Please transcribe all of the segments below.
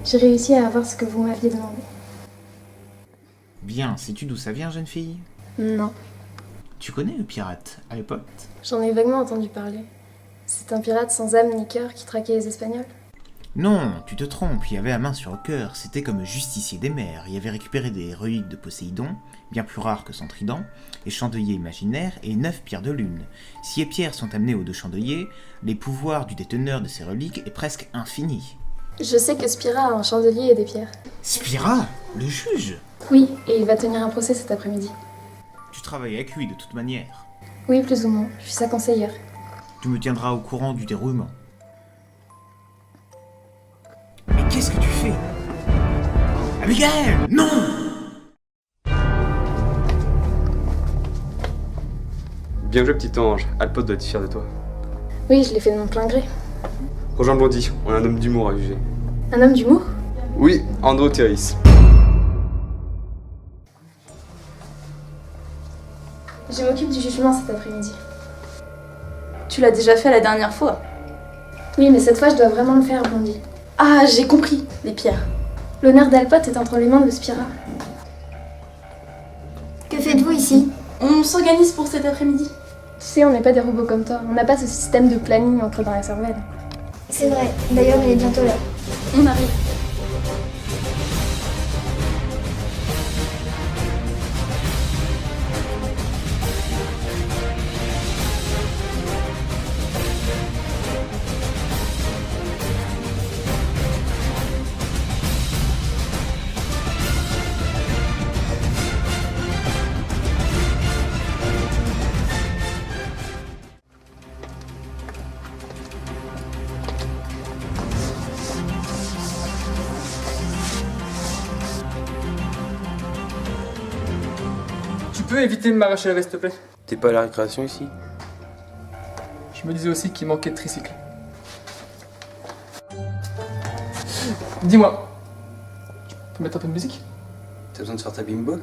J'ai réussi à avoir ce que vous m'aviez demandé. Bien, sais-tu d'où ça vient, jeune fille? Non. Tu connais le pirate, Alpot? J'en ai vaguement entendu parler. C'est un pirate sans âme ni cœur qui traquait les Espagnols. Non, tu te trompes, il avait la main sur le cœur, c'était comme justicier des mers, il avait récupéré des reliques de Poséidon, bien plus rares que son trident, les chandeliers imaginaires et 9 pierres de lune. Si les pierres sont amenées aux 2 chandeliers, les pouvoirs du déteneur de ces reliques est presque infini. Je sais que Spira a un chandelier et des pierres. Spira, le juge? Oui, et il va tenir un procès cet après-midi. Tu travailles avec lui de toute manière. Oui, plus ou moins. Je suis sa conseillère. Tu me tiendras au courant du déroulement. Mais qu'est-ce que tu fais? Abigail, non! Bien joué, petit ange. Alpot doit être fier de toi. Oui, je l'ai fait de mon plein gré. Rejoins Blondie, on a un homme d'humour à juger. Un homme d'humour? Oui, Andro Thierry. Je m'occupe du jugement cet après-midi. Tu l'as déjà fait la dernière fois. Oui, mais cette fois, je dois vraiment le faire, Blondie. Ah, j'ai compris, les pierres. L'honneur d'Alpot est entre les mains de Spira. Que faites-vous ici? On s'organise pour cet après-midi. Tu sais, on n'est pas des robots comme toi. On n'a pas ce système de planning ancré dans la cervelle. C'est vrai, d'ailleurs il est bientôt là. On arrive. Tu peux éviter de m'arracher la veste, s'il te plaît? T'es pas à la récréation ici? Je me disais aussi qu'il manquait de tricycle. Dis-moi, tu peux mettre un peu de musique? T'as besoin de faire ta bimbo?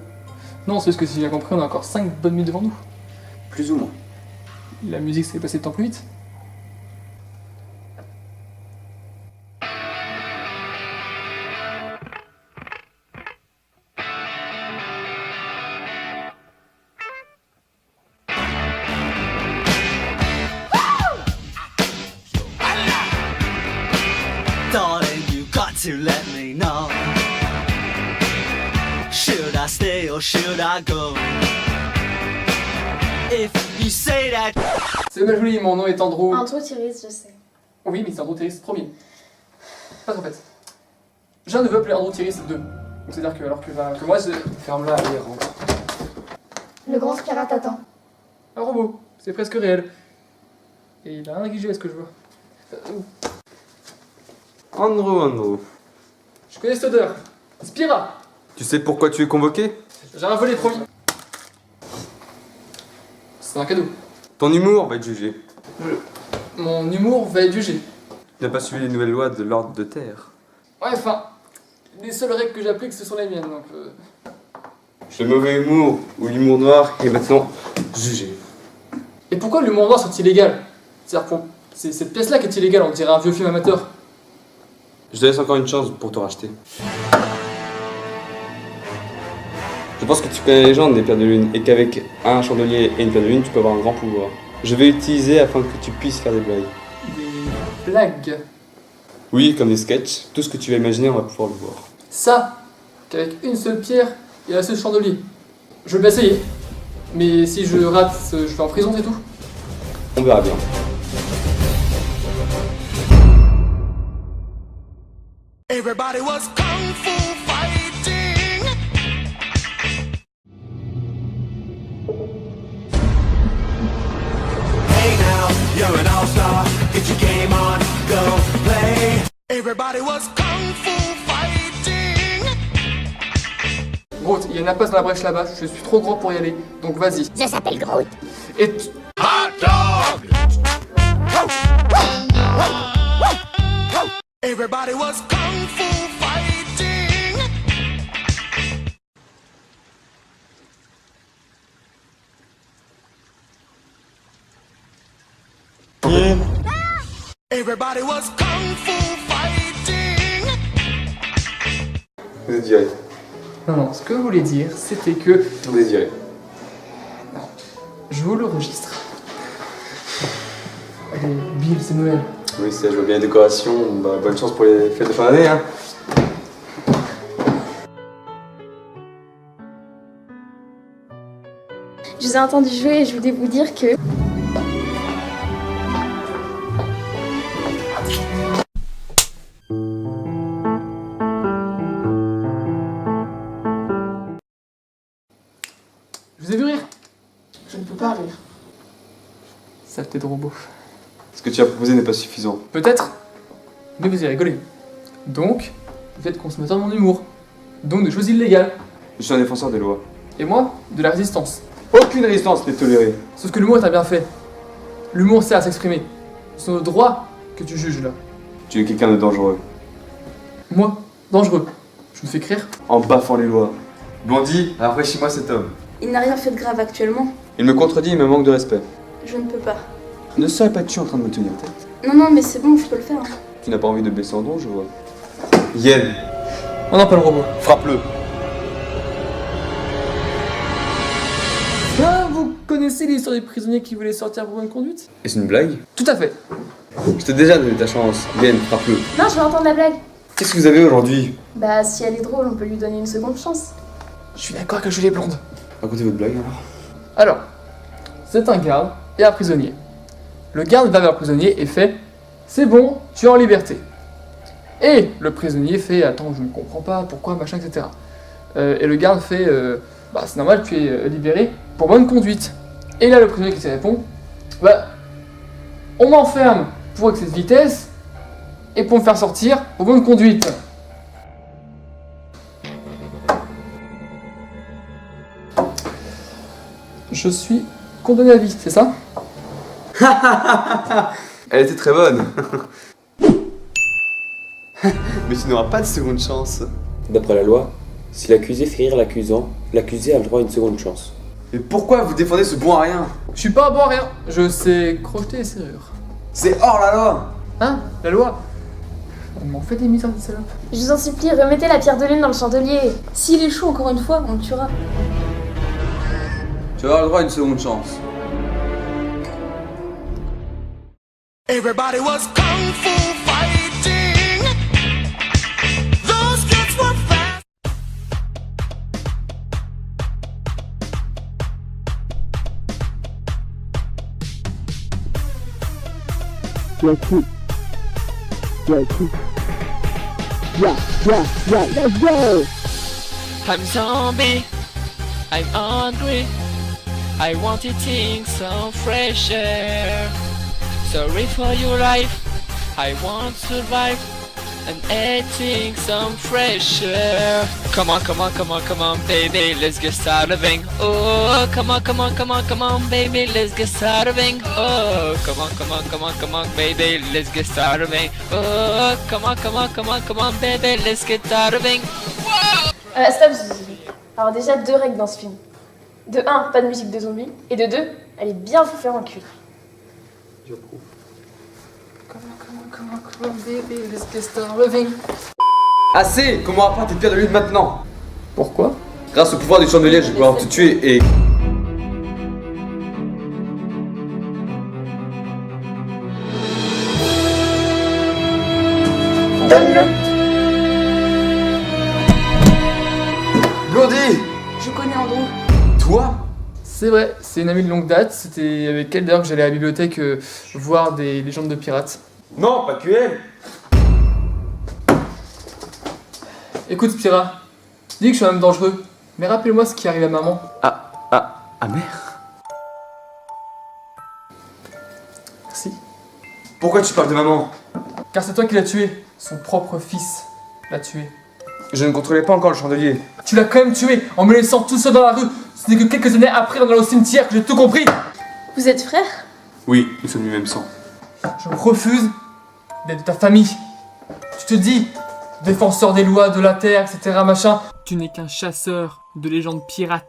Non, c'est parce que si j'ai bien compris, on a encore 5 bonnes minutes devant nous. Plus ou moins. La musique s'est passée de temps plus vite. Darling, you got to let me know. Should I stay or should I go? If you say that. C'est mal joli, mon nom est Andro. Andro Thierry, je sais. Oui, mais c'est Andro Thierry, premier. Parce qu'en fait, j'ai un neveu appelé Andro Thierry 2. Donc c'est-à-dire que alors que moi, je... Ferme-la, allez, rentre. Le grand Spira t'attend. Un robot, c'est presque réel. Et il a un guichet, est-ce que je vois. Andro. Je connais cette odeur. Spira. Tu sais pourquoi tu es convoqué? J'ai un volet, promis. C'est un cadeau. Ton humour va être jugé. Mon humour va être jugé. Tu n'as pas suivi les nouvelles lois de l'ordre de terre. Ouais, enfin, les seules règles que j'applique, ce sont les miennes, donc... Le mauvais humour ou l'humour noir est maintenant jugé. Et pourquoi l'humour noir serait illégal? C'est-à-dire, c'est cette pièce-là qui est illégale, on dirait un vieux film amateur. Je te laisse encore une chance pour te racheter. Je pense que tu connais la légende des pierres de lune et qu'avec un chandelier et une pierre de lune, tu peux avoir un grand pouvoir. Je vais l'utiliser afin que tu puisses faire des blagues. Des blagues? Oui, comme des sketchs. Tout ce que tu vas imaginer, on va pouvoir le voir. Ça, qu'avec une seule pierre et un seul chandelier. Je vais essayer. Mais si je rate, je vais en prison, c'est tout. On verra bien. Everybody was kung fu fighting. Hey now, you're an all-star. Get your game on, go play. Everybody was kung fu fighting. Groot, il y a une impasse dans la brèche là-bas, je suis trop gros pour y aller, donc vas-y. Je s'appelle Groot. Et Hot dog. Everybody was kung fu fighting. Everybody was kung fu fighting. désiré. Non, ce que je voulais dire, c'était que Ton désiré. je vous le registre. Allez, Bill, c'est Noël. Oui, je vois bien les décorations. Bah, bonne chance pour les fêtes de fin d'année, hein. Je vous ai entendu jouer et je voulais vous dire que... Je vous ai vu rire. Je ne peux pas rire. Saleté de robot. Ce que tu as proposé n'est pas suffisant. Peut-être, mais vous y rigolez. Donc, vous êtes consommateur de mon humour. Donc de choses illégales. Je suis un défenseur des lois. Et moi, de la résistance. Aucune résistance n'est tolérée. Sauf que l'humour est un bienfait. L'humour sert à s'exprimer. C'est nos droits que tu juges là. Tu es quelqu'un de dangereux. Moi, dangereux. Je me fais écrire. En baffant les lois. Blondie, rafraîchis-moi cet homme. Il n'a rien fait de grave actuellement. Il me contredit et me manque de respect. Je ne peux pas. Ne serais pas tu en train de me tenir tête? Non, mais c'est bon, je peux le faire. Tu n'as pas envie de baisser en don, je vois. Yen, On n'a pas le robot. frappe-le. Ah, vous connaissez l'histoire des prisonniers qui voulaient sortir pour bonne conduite? Est-ce une blague? Tout à fait. Je t'ai déjà donné ta chance. Yen, frappe-le. Non, je vais entendre la blague. Qu'est-ce que vous avez aujourd'hui? Bah, si elle est drôle, on peut lui donner une seconde chance. Je suis d'accord que je les blonde. Racontez votre blague alors. Alors, c'est un garde et un prisonnier. Le garde va vers le prisonnier et fait « C'est bon, tu es en liberté ». Et le prisonnier fait « Attends, je ne comprends pas, pourquoi, machin, etc. » Et le garde fait « Bah, c'est normal, tu es libéré pour bonne conduite. » Et là, le prisonnier qui se répond « Bah, on m'enferme pour excès de vitesse et pour me faire sortir pour bonne conduite. » Je suis condamné à vie, c'est ça? Elle était très bonne. Mais tu n'auras pas de seconde chance. D'après la loi, si l'accusé fait rire l'accusant, l'accusé a le droit à une seconde chance. Mais pourquoi vous défendez ce bon à rien? Je suis pas bon à rien, je sais crocheter les serrures. C'est hors la loi. Hein? La loi? On m'en fait des mises, cette salope. Je vous en supplie, remettez la pierre de lune dans le chandelier. S'il échoue encore une fois, on le tuera. Tu vas avoir le droit à une seconde chance. Everybody was kung fu fighting. Those kids were fast. I'm zombie, I'm hungry, I want eating some fresh air. Sorry for your life, I want to survive and eating some fresh air. Come on, come on, come on, come on, baby, let's get starving. Oh, come on, come on, come on, come on, baby, let's get starving. Oh, come on, come on, come on, come on, baby, let's get starving. Oh, come on, come on, come on, come on, baby, let's get starving. Stop, Zuzu. Alors déjà, 2 règles dans ce film. De 1, pas de musique de zombies. Et de 2, allez bien vous faire enculer. Come on, baby, let's get starving. Assez! Comment apprendre tes pierres de lune maintenant? Pourquoi? Grâce au pouvoir du chandelier, je vais pouvoir te tuer et... Donne-le. Blondie! Je connais Andrew. Toi? C'est vrai, c'est une amie de longue date. C'était avec elle d'ailleurs que j'allais à la bibliothèque voir des légendes de pirates. Non, pas que elle! Écoute, Spira, dis que je suis un homme dangereux, mais rappelle-moi ce qui arrive à maman. Mère? Merci. Pourquoi tu parles de maman? Car c'est toi qui l'as tué. Son propre fils l'a tué. Je ne contrôlais pas encore le chandelier. Tu l'as quand même tué en me laissant tout seul dans la rue. Ce n'est que quelques années après en allant au cimetière que j'ai tout compris. Vous êtes frères? Oui, nous sommes du même sang. Je refuse d'être de ta famille. Tu te dis défenseur des lois, de la terre, etc. machin. Tu n'es qu'un chasseur de légendes pirates.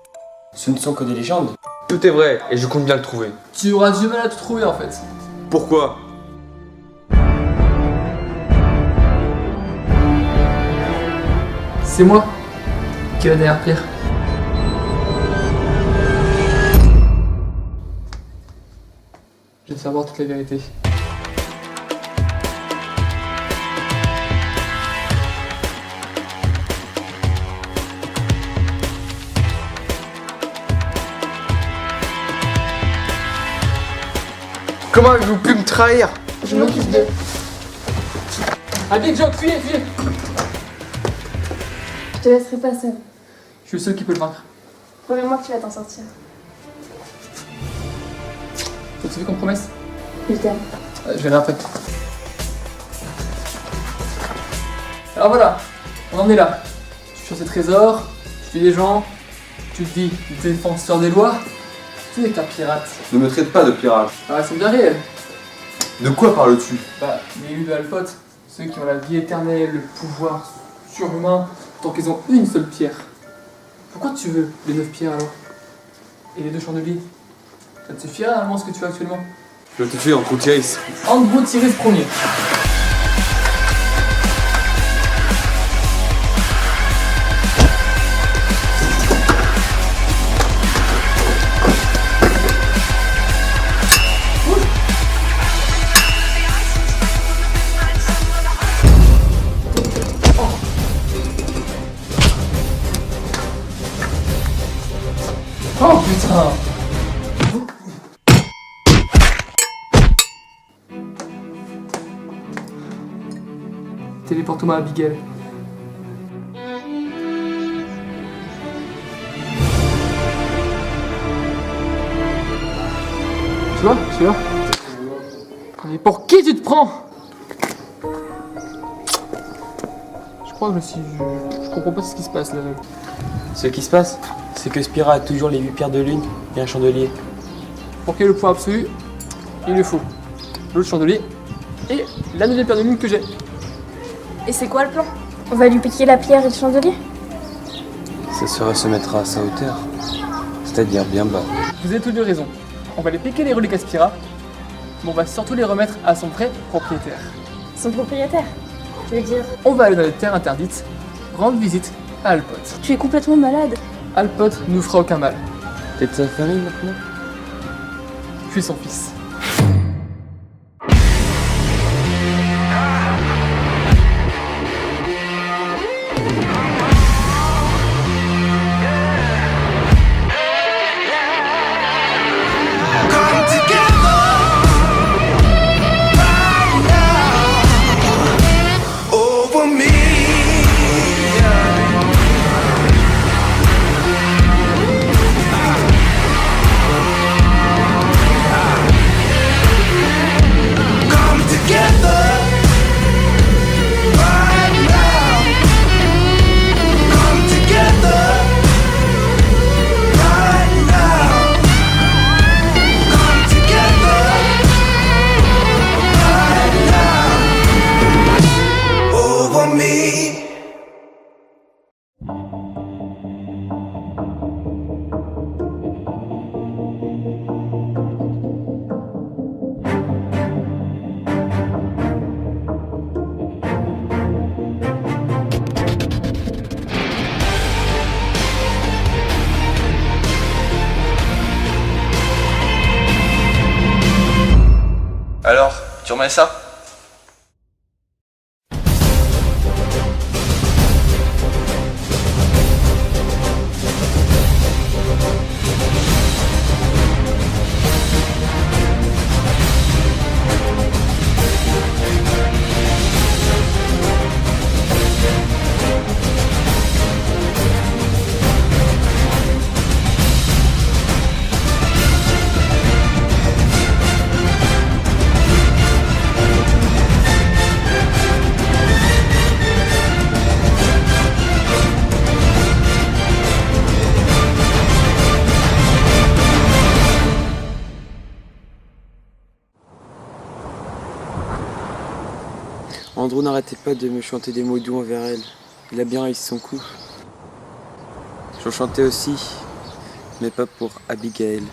Ce ne sont que des légendes. Tout est vrai, et je compte bien le trouver. Tu auras du mal à te trouver en fait. Pourquoi? C'est moi Qui va derrière Pierre? Je vais te faire voir toute la vérité. Comment avez-vous pu me trahir? Je m'occupe d'eux. Allez, Jock, fuyez, fuyez! Je te laisserai pas seule. Je suis le seul qui peut le vaincre. Promets-moi que tu vas t'en sortir. T'as suivi comme promesse? Je t'aime. Je verrai après. Alors voilà, on en est là. Tu cherches des trésors, tu tues des gens, tu te dis défenseur des lois, tu n'es qu'un pirate. Ne me traite pas de pirate. Ah, elles sont bien réelles. De quoi parles-tu? Bah, les élus de Alpot, ceux qui ont la vie éternelle, le pouvoir surhumain, tant qu'ils ont une seule pierre. Pourquoi tu veux les 9 pierres alors? Et les 2 chandeliers? Ça te suffirait normalement ce que tu as actuellement? Je vais te tuer en Tiris. Andrew Tiris premier. Oh putain! Téléporte-moi à Abigail. Tu vois, je suis là. Mais pour qui tu te prends? Je crois que je comprends pas ce qui se passe là. Ce qui se passe, c'est que Spira a toujours les 8 pierres de lune et un chandelier. Pour qu'il y ait le point absolu, il lui faut l'autre chandelier et la 9e pierre de lune que j'ai. Et c'est quoi le plan? On va lui piquer la pierre et le chandelier? Ce sera se mettre à sa hauteur, c'est-à-dire bien bas. Vous avez tous deux raison. On va les piquer les reliques à Spira, mais on va surtout les remettre à son vrai propriétaire. Son propriétaire? Tu veux dire? On va aller dans les terres interdites, rendre visite à Alpot. Tu es complètement malade. Alpot nous fera aucun mal. T'es de sa famille maintenant? Je suis son fils. Come together right now over me. Come together right now. Come together right now. Come together right now over me. Alors, tu remets ça? Andrew n'arrêtait pas de me chanter des mots doux envers elle. Il a bien réussi son coup. J'en chantais aussi, mais pas pour Abigail.